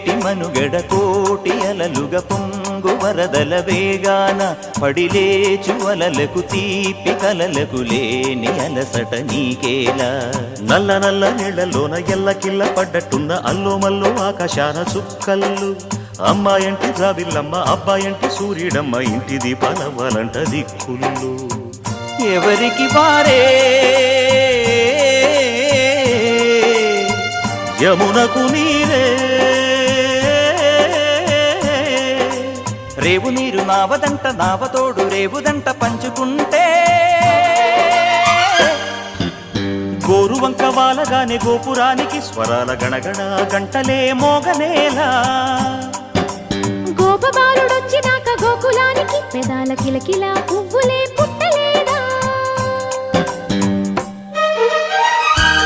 పెట్టి మనుగడ కోటి అలలుగా పొంగు వరదల వేగాన పడిలేచు అలలకు తీపి కలలకు లేని అలసట నీకేలా. నల్ల నల్ల నీళ్లలోన ఎల్లకిల్ల పడ్డట్టున్న అల్లో మల్లో ఆకాశాన చుక్కల్లు. అమ్మాయంటి రావిల్లమ్మ అబ్బాయంటి సూర్యుడమ్మ ఇంటి దీపాలవ్వాలంట దిక్కులు. ఎవరికి వారే యమునకు నీరే రేవు నీరు నావదంట నావతోడు రేవుదంట పంచుకుంటే గోరువంక వాలగానే గోపురానికి స్వరాల గణగణ గంటలే మోగనేలా. గోపబాలుడొచ్చినాక గోకులానికి పెదాల కిలకిల పువ్వులే